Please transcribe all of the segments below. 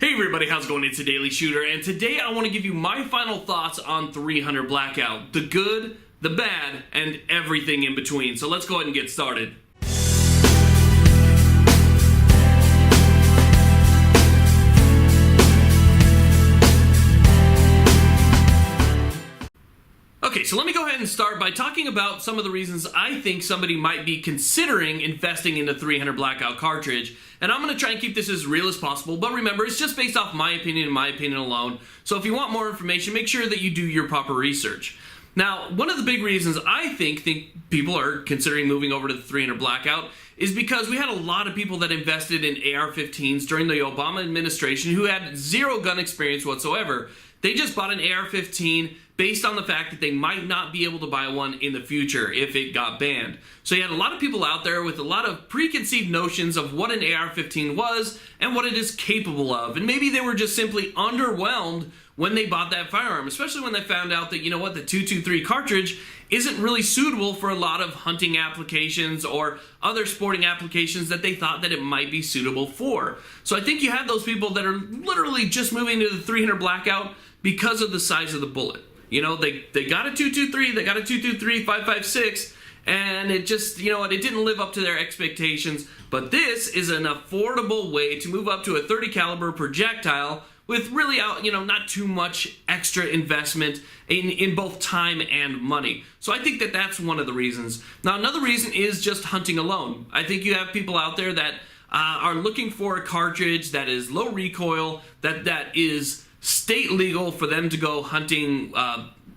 Hey everybody, how's it going? It's a Daily Shooter, and today I want to give you my final thoughts on 300 Blackout. The good, the bad, and everything in between. So let's go ahead and get started. Okay, so let me go ahead and start by talking about some of the reasons I think somebody might be considering investing in the 300 Blackout cartridge. And I'm going to try and keep this as real as possible, but remember, it's just based off my opinion and my opinion alone. So if you want more information, make sure that you do your proper research. Now, one of the big reasons I think people are considering moving over to the 300 Blackout is because we had a lot of people that invested in AR-15s during the Obama administration who had zero gun experience whatsoever. They just bought an AR-15 based on the fact that they might not be able to buy one in the future if it got banned. So you had a lot of people out there with a lot of preconceived notions of what an AR-15 was and what it is capable of. And maybe they were just simply underwhelmed when they bought that firearm, especially when they found out that, you know what, the 223 cartridge isn't really suitable for a lot of hunting applications or other sporting applications that they thought that it might be suitable for. So I think you have those people that are literally just moving to the 300 Blackout because of the size of the bullet. You know, they got a 223, they got a 223 5.56, and it just, you know what, it didn't live up to their expectations. But this is an affordable way to move up to a 30 caliber projectile with really, you know, not too much extra investment in both time and money. So I think that that's one of the reasons. Now, another reason is just hunting alone. I think you have people out there that are looking for a cartridge that is low recoil, that is state legal for them to go hunting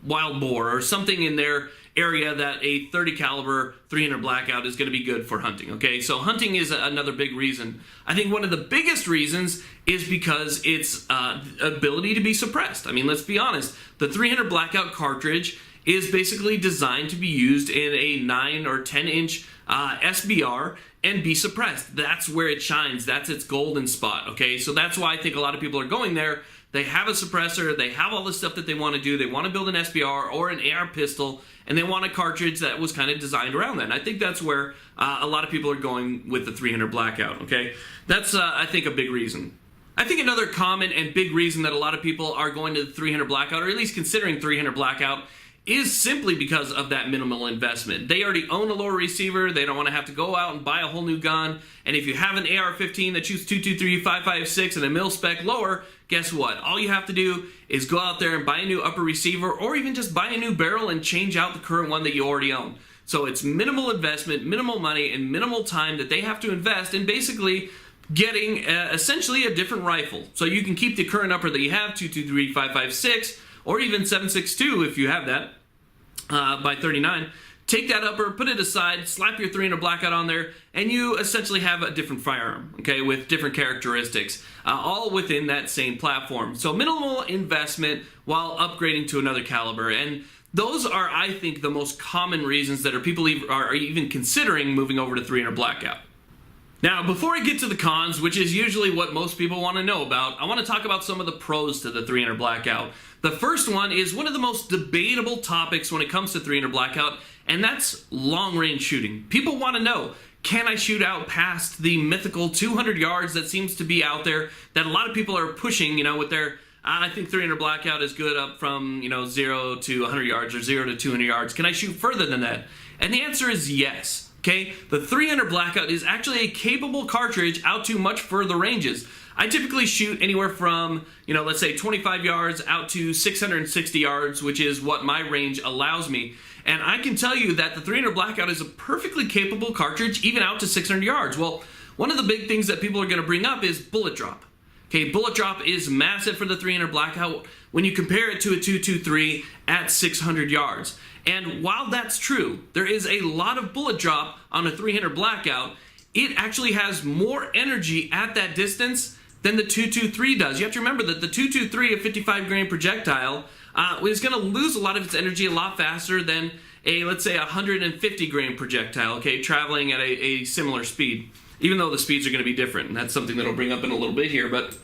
wild boar or something in their area that a 30 caliber 300 Blackout is going to be good for hunting. Okay, so hunting is another big reason. I think one of the biggest reasons is because its ability to be suppressed. I mean, let's be honest, the 300 Blackout cartridge is basically designed to be used in a 9 or 10 inch SBR and be suppressed. That's where it shines. That's its golden spot. Okay, so that's why I think a lot of people are going there. They have a suppressor, they have all the stuff that they want to do, they want to build an SBR or an AR pistol, and they want a cartridge that was kind of designed around that. And I think that's where a lot of people are going with the 300 Blackout, okay? That's, I think, a big reason. I think another common and big reason that a lot of people are going to the 300 Blackout, or at least considering 300 Blackout, is simply because of that minimal investment. They already own a lower receiver, they don't want to have to go out and buy a whole new gun, and if you have an AR-15 that shoots 223, 5.56 and a mil-spec lower, guess what? All you have to do is go out there and buy a new upper receiver, or even just buy a new barrel and change out the current one that you already own. So it's minimal investment, minimal money, and minimal time that they have to invest in basically getting essentially a different rifle. So you can keep the current upper that you have, 223, 5.56, or even 7.62 if you have that, by 39. Take that upper, put it aside, slap your 300 Blackout on there, and you essentially have a different firearm, okay, with different characteristics, all within that same platform. So minimal investment while upgrading to another caliber, and those are, I think, the most common reasons that people are even considering moving over to 300 Blackout. Now, before I get to the cons, which is usually what most people want to know about, I want to talk about some of the pros to the 300 Blackout. The first one is one of the most debatable topics when it comes to 300 Blackout, and that's long-range shooting. People want to know, can I shoot out past the mythical 200 yards that seems to be out there that a lot of people are pushing, you know, with their, I think 300 Blackout is good up from, you know, 0 to 100 yards or 0 to 200 yards. Can I shoot further than that? And the answer is yes. Okay, the 300 Blackout is actually a capable cartridge out to much further ranges. I typically shoot anywhere from, you know, let's say 25 yards out to 660 yards, which is what my range allows me. And I can tell you that the 300 Blackout is a perfectly capable cartridge even out to 600 yards. Well, one of the big things that people are going to bring up is bullet drop. Okay, bullet drop is massive for the 300 Blackout when you compare it to a 223 at 600 yards. And while that's true, there is a lot of bullet drop on a 300 Blackout. It actually has more energy at that distance than the 223 does. You have to remember that the 223, a 55 grain projectile, is going to lose a lot of its energy a lot faster than a, let's say, 150 grain projectile, okay, traveling at a similar speed, even though the speeds are going to be different. And that's something that I'll bring up in a little bit here, but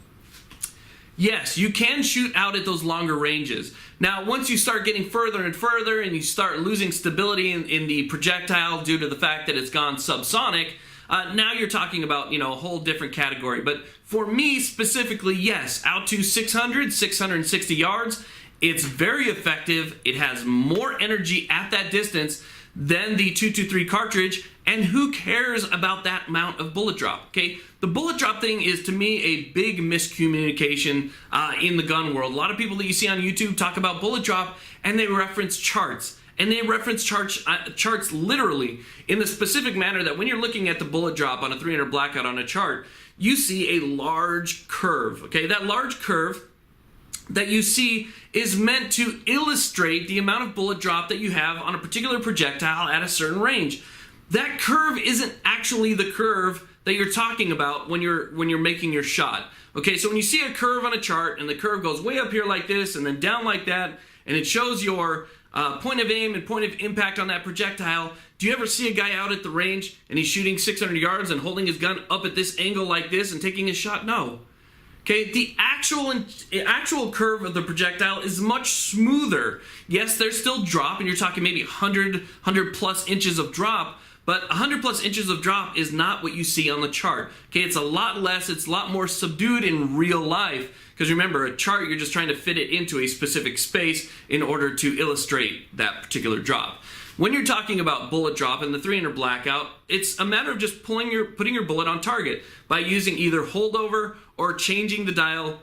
yes, you can shoot out at those longer ranges. Now, once you start getting further and further and you start losing stability in the projectile due to the fact that it's gone subsonic, now you're talking about, a whole different category. But for me specifically, yes, out to 660 yards, it's very effective. It has more energy at that distance than the 223 cartridge, and who cares about that amount of bullet drop, okay? The bullet drop thing is, to me, a big miscommunication in the gun world. A lot of people that you see on YouTube talk about bullet drop, and they reference charts. And they reference charts literally in the specific manner that when you're looking at the bullet drop on a 300 Blackout on a chart, you see a large curve, okay? That large curve that you see is meant to illustrate the amount of bullet drop that you have on a particular projectile at a certain range. That curve isn't actually the curve that you're talking about when you're making your shot. Okay, so when you see a curve on a chart and the curve goes way up here like this and then down like that, and it shows your point of aim and point of impact on that projectile, do you ever see a guy out at the range and he's shooting 600 yards and holding his gun up at this angle like this and taking his shot? No. Okay, the actual curve of the projectile is much smoother. Yes, there's still drop, and you're talking maybe 100 plus inches of drop, but 100 plus inches of drop is not what you see on the chart. Okay, it's a lot less, it's a lot more subdued in real life, because remember, a chart, you're just trying to fit it into a specific space in order to illustrate that particular drop. When you're talking about bullet drop in the 300 Blackout, it's a matter of just putting your bullet on target by using either holdover or changing the dial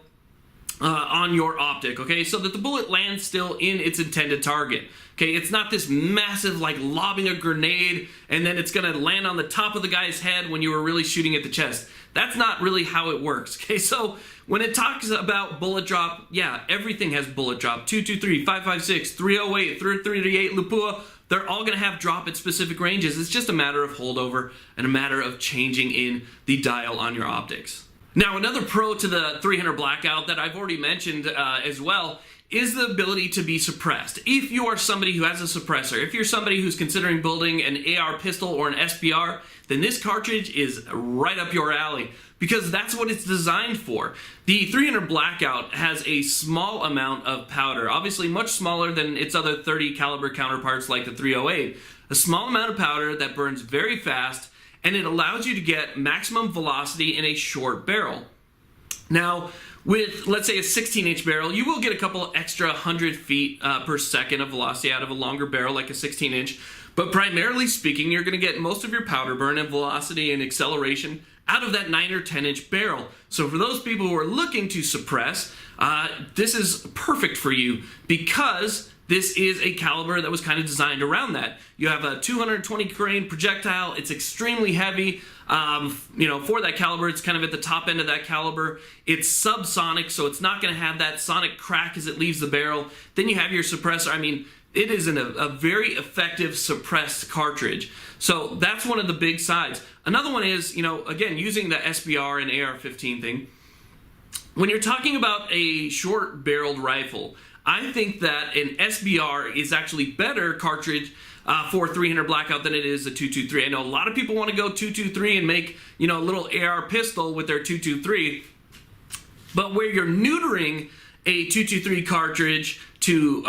on your optic, okay, so that the bullet lands still in its intended target. Okay, it's not this massive, like lobbing a grenade and then it's gonna land on the top of the guy's head when you were really shooting at the chest. That's not really how it works, okay? So when it talks about bullet drop, yeah, everything has bullet drop. 223, 556, 308, 338, Lupua, they're all gonna have drop at specific ranges. It's just a matter of holdover and a matter of changing in the dial on your optics. Now, another pro to the 300 Blackout that I've already mentioned as well is the ability to be suppressed. If you are somebody who has a suppressor, if you're somebody who's considering building an AR pistol or an SBR, then this cartridge is right up your alley, because that's what it's designed for. The 300 Blackout has a small amount of powder, obviously much smaller than its other 30 caliber counterparts like the 308. A small amount of powder that burns very fast, and it allows you to get maximum velocity in a short barrel. Now, with, let's say, a 16-inch barrel, you will get a couple extra 100 feet per second of velocity out of a longer barrel like a 16-inch, but primarily speaking, you're going to get most of your powder burn and velocity and acceleration out of that 9 or 10-inch barrel. So for those people who are looking to suppress, this is perfect for you, because this is a caliber that was kind of designed around that. You have a 220 grain projectile. It's extremely heavy. For that caliber, it's kind of at the top end of that caliber. It's subsonic, so it's not going to have that sonic crack as it leaves the barrel. Then you have your suppressor. I mean, it is a very effective suppressed cartridge. So that's one of the big sides. Another one is, again, using the SBR and AR-15 thing. When you're talking about a short-barreled rifle, I think that an SBR is actually better cartridge for 300 Blackout than it is a 223. I know a lot of people want to go 223 and make, a little AR pistol with their 223, but where you're neutering a 223 cartridge to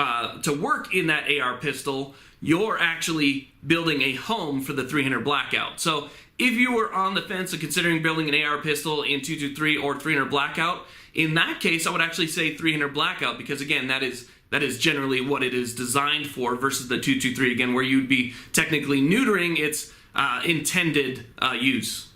work in that AR pistol, you're actually building a home for the 300 Blackout. So if you were on the fence of considering building an AR pistol in 223 or 300 Blackout, in that case, I would actually say 300 Blackout, because again, that is generally what it is designed for, versus the 223, again, where you'd be technically neutering its intended use.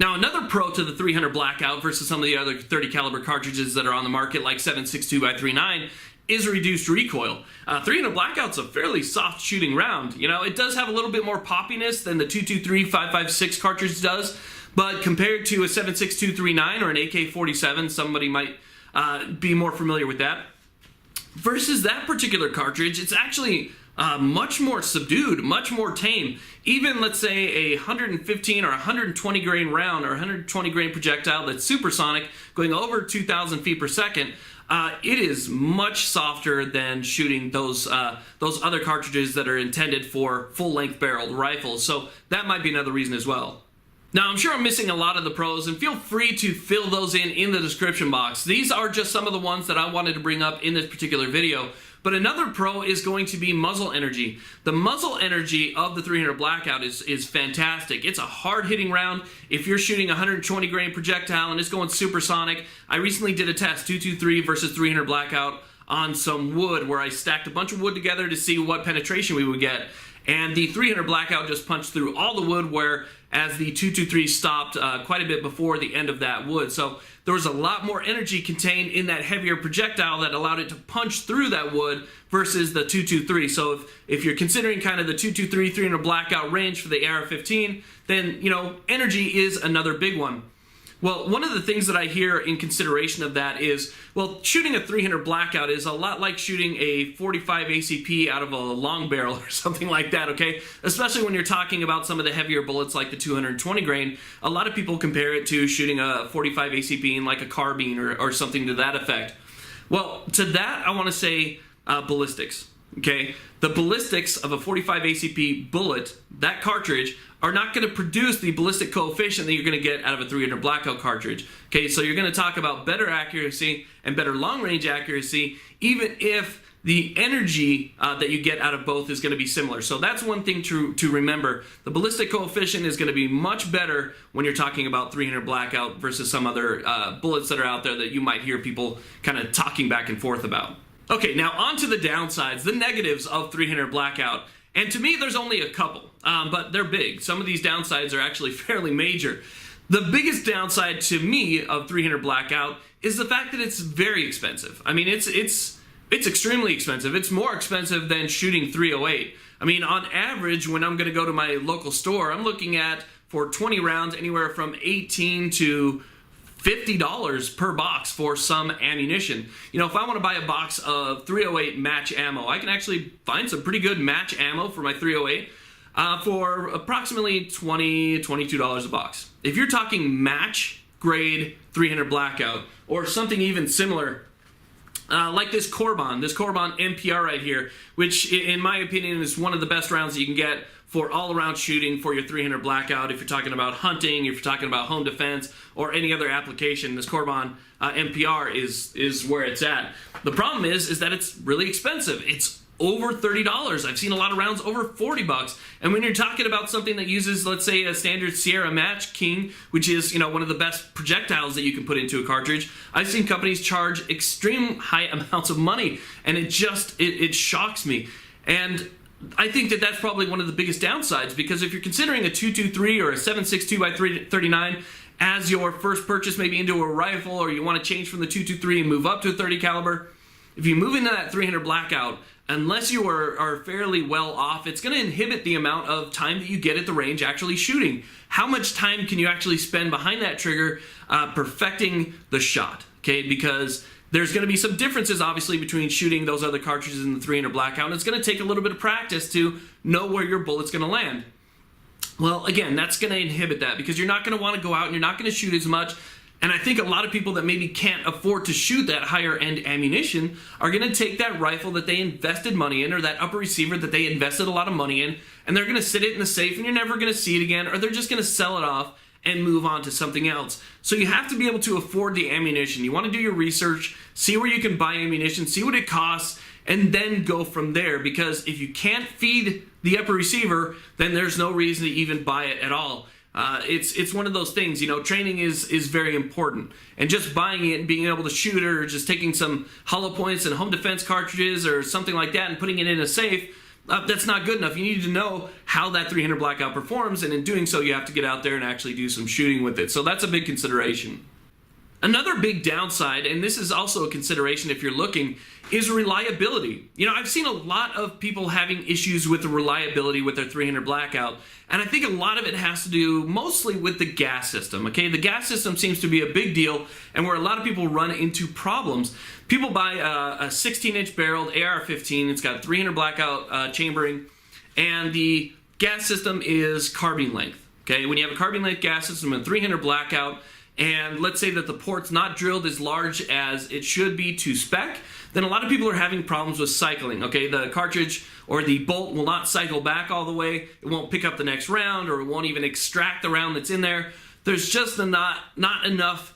Now, another pro to the 300 Blackout versus some of the other 30 caliber cartridges that are on the market, like 7.62x39, is reduced recoil. 300 Blackout's a fairly soft shooting round. It does have a little bit more poppiness than the 223 5.56 cartridge does, but compared to a 7.6239 or an AK-47, somebody might be more familiar with that. Versus that particular cartridge, it's actually much more subdued, much more tame. Even, let's say, a 115 or 120 grain round or 120 grain projectile that's supersonic, going over 2,000 feet per second, it is much softer than shooting those other cartridges that are intended for full-length barreled rifles. So that might be another reason as well. Now, I'm sure I'm missing a lot of the pros, and feel free to fill those in the description box. These are just some of the ones that I wanted to bring up in this particular video. But another pro is going to be muzzle energy. The muzzle energy of the 300 Blackout is fantastic. It's a hard-hitting round. If you're shooting a 120 grain projectile and it's going supersonic, I recently did a test, 223 versus 300 Blackout, on some wood where I stacked a bunch of wood together to see what penetration we would get. And the 300 Blackout just punched through all the wood, whereas the 223 stopped quite a bit before the end of that wood. So there was a lot more energy contained in that heavier projectile that allowed it to punch through that wood versus the 223. So if you're considering kind of the 223, 300 Blackout range for the AR-15, then, you know, energy is another big one. Well, one of the things that I hear in consideration of that is, well, shooting a 300 Blackout is a lot like shooting a 45 ACP out of a long barrel or something like that, okay? Especially when you're talking about some of the heavier bullets like the 220 grain. A lot of people compare it to shooting a 45 ACP in like a carbine or something to that effect. Well, to that, I want to say ballistics, okay? The ballistics of a 45 ACP bullet, that cartridge, are not going to produce the ballistic coefficient that you're going to get out of a 300 Blackout cartridge. Okay, so you're going to talk about better accuracy and better long-range accuracy, even if the energy that you get out of both is going to be similar. So that's one thing to remember. The ballistic coefficient is going to be much better when you're talking about 300 Blackout versus some other bullets that are out there that you might hear people kind of talking back and forth about. Okay, now on to the downsides, the negatives of 300 Blackout. And to me, there's only a couple, but they're big. Some of these downsides are actually fairly major. The biggest downside to me of 300 Blackout is the fact that it's very expensive. I mean, it's extremely expensive. It's more expensive than shooting 308. I mean, on average, when I'm going to go to my local store, I'm looking at, for 20 rounds, anywhere from $18 to $50 per box for some ammunition. You know, if I want to buy a box of 308 match ammo, I can actually find some pretty good match ammo for my 308 for approximately $20, $22 a box. If you're talking match grade 300 Blackout or something even similar, like this Corbin MPR right here, which in my opinion is one of the best rounds that you can get for all-around shooting for your 300 Blackout. If you're talking about hunting, if you're talking about home defense, or any other application, this Corbin MPR is where it's at. The problem is that it's really expensive. It's over $30. I've seen a lot of rounds over $40. And when you're talking about something that uses, let's say, a standard Sierra Match King, which is, you know, one of the best projectiles that you can put into a cartridge, I've seen companies charge extreme high amounts of money, and it shocks me. And I think that that's probably one of the biggest downsides, because if you're considering a 223 or a 7.62 x 39 as your first purchase, maybe into a rifle, or you want to change from the 223 and move up to a 30 caliber, if you move into that 300 Blackout, unless you are fairly well off, it's going to inhibit the amount of time that you get at the range actually shooting. How much time can you actually spend behind that trigger perfecting the shot? Okay, because there's going to be some differences, obviously, between shooting those other cartridges in the 300 Blackout, and it's going to take a little bit of practice to know where your bullet's going to land. Well, again, that's going to inhibit that, because you're not going to want to go out and you're not going to shoot as much. And I think a lot of people that maybe can't afford to shoot that higher end ammunition are going to take that rifle that they invested money in, or that upper receiver that they invested a lot of money in, and they're going to sit it in the safe and you're never going to see it again, or they're just going to sell it off and move on to something else. So you have to be able to afford the ammunition. You want to do your research, see where you can buy ammunition, see what it costs, and then go from there, because if you can't feed the upper receiver, then there's no reason to even buy it at all. It's one of those things, you know, training is very important, and just buying it and being able to shoot it, or just taking some hollow points and home defense cartridges or something like that and putting it in a safe, that's not good enough. You need to know how that 300 Blackout performs, and in doing so you have to get out there and actually do some shooting with it. So that's a big consideration. Another big downside, and this is also a consideration if you're looking, is reliability. You know, I've seen a lot of people having issues with the reliability with their 300 Blackout, and I think a lot of it has to do mostly with the gas system, okay? The gas system seems to be a big deal, and where a lot of people run into problems. People buy a 16-inch barreled AR-15, it's got 300 Blackout chambering, and the gas system is carbine length, okay? When you have a carbine length gas system and 300 Blackout, and let's say that the port's not drilled as large as it should be to spec, then a lot of people are having problems with cycling, okay? The cartridge or the bolt will not cycle back all the way, it won't pick up the next round, or it won't even extract the round that's in there. There's just not enough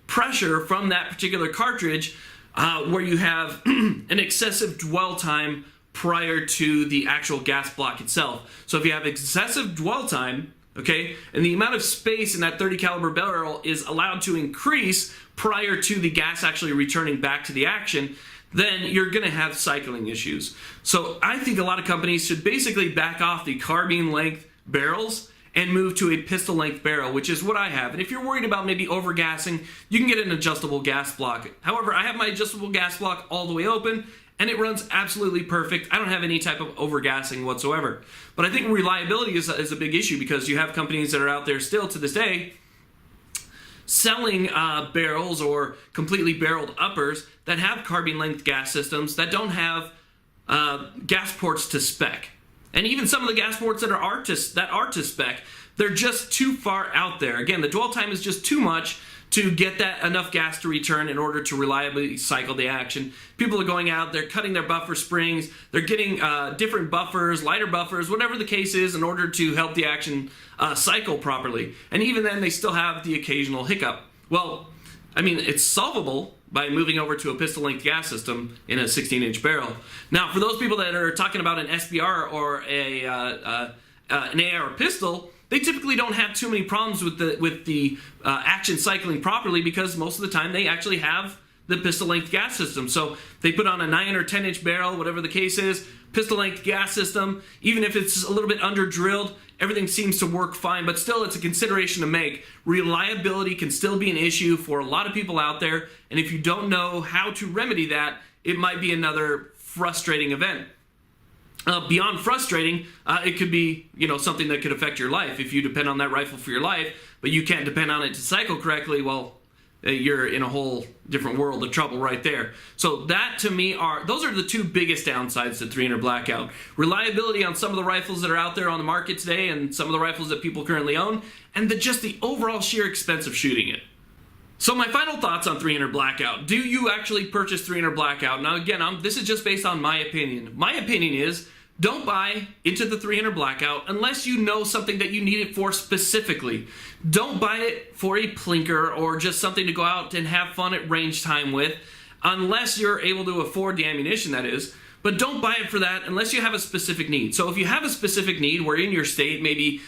pressure from that particular cartridge where you have an excessive dwell time prior to the actual gas block itself. So if you have excessive dwell time, okay, and the amount of space in that 30 caliber barrel is allowed to increase prior to the gas actually returning back to the action, then you're going to have cycling issues. So I think a lot of companies should basically back off the carbine length barrels and move to a pistol length barrel, which is what I have. And if you're worried about maybe overgassing, you can get an adjustable gas block. However, I have my adjustable gas block all the way open, and it runs absolutely perfect. I don't have any type of overgassing whatsoever. But I think reliability is a big issue, because you have companies that are out there still to this day selling barrels or completely barreled uppers that have carbine length gas systems that don't have gas ports to spec. And even some of the gas ports that are to spec, they're just too far out there. Again, the dwell time is just too much to get that enough gas to return in order to reliably cycle the action. People are going out, they're cutting their buffer springs, they're getting different buffers, lighter buffers, whatever the case is, in order to help the action cycle properly. And even then, they still have the occasional hiccup. Well, I mean, it's solvable by moving over to a pistol-length gas system in a 16-inch barrel. Now, for those people that are talking about an SBR or an AR pistol, they typically don't have too many problems with the action cycling properly, because most of the time they actually have the pistol-length gas system. So they put on a 9 or 10-inch barrel, whatever the case is, pistol-length gas system. Even if it's a little bit under-drilled, everything seems to work fine, but still it's a consideration to make. Reliability can still be an issue for a lot of people out there, and if you don't know how to remedy that, it might be another frustrating event. Beyond frustrating, it could be, something that could affect your life. If you depend on that rifle for your life, but you can't depend on it to cycle correctly, well, you're in a whole different world of trouble right there. So that, to me, those are the two biggest downsides to 300 Blackout. Reliability on some of the rifles that are out there on the market today, and some of the rifles that people currently own, and just the overall sheer expense of shooting it. So my final thoughts on 300 Blackout. Do you actually purchase 300 Blackout? Now again, this is just based on my opinion. My opinion is, don't buy into the 300 Blackout unless you know something that you need it for specifically. Don't buy it for a plinker or just something to go out and have fun at range time with, unless you're able to afford the ammunition, that is. But don't buy it for that unless you have a specific need. So if you have a specific need, where in your state, maybe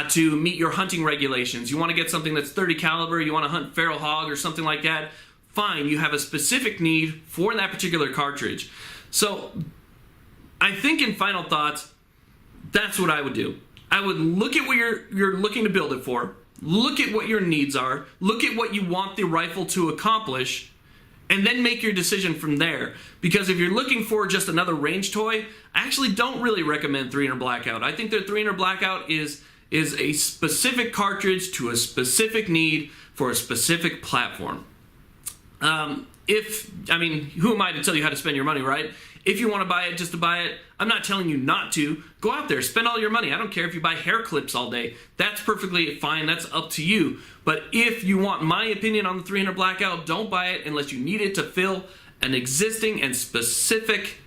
to meet your hunting regulations, you want to get something that's 30 caliber, you want to hunt feral hog or something like that, fine, you have a specific need for that particular cartridge. So I think, in final thoughts, that's what I would do. I would look at what you're looking to build it for, look at what your needs are, look at what you want the rifle to accomplish, and then make your decision from there. Because if you're looking for just another range toy, I actually don't really recommend 300 Blackout. I think that 300 Blackout is a specific cartridge to a specific need for a specific platform. Who am I to tell you how to spend your money, right? If you want to buy it just to buy it, I'm not telling you not to. Go out there, spend all your money. I don't care if you buy hair clips all day. That's perfectly fine. That's up to you. But if you want my opinion on the 300 Blackout, don't buy it unless you need it to fill an existing and specific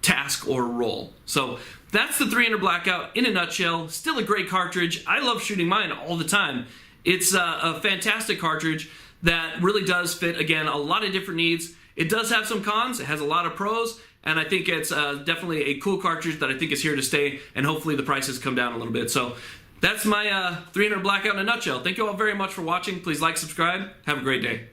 task or role. So that's the 300 Blackout in a nutshell. Still a great cartridge. I love shooting mine all the time. It's a fantastic cartridge that really does fit, again, a lot of different needs. It does have some cons, it has a lot of pros, and I think it's definitely a cool cartridge that I think is here to stay, and hopefully the prices come down a little bit. So that's my 300 Blackout in a nutshell. Thank you all very much for watching. Please like, subscribe. Have a great day.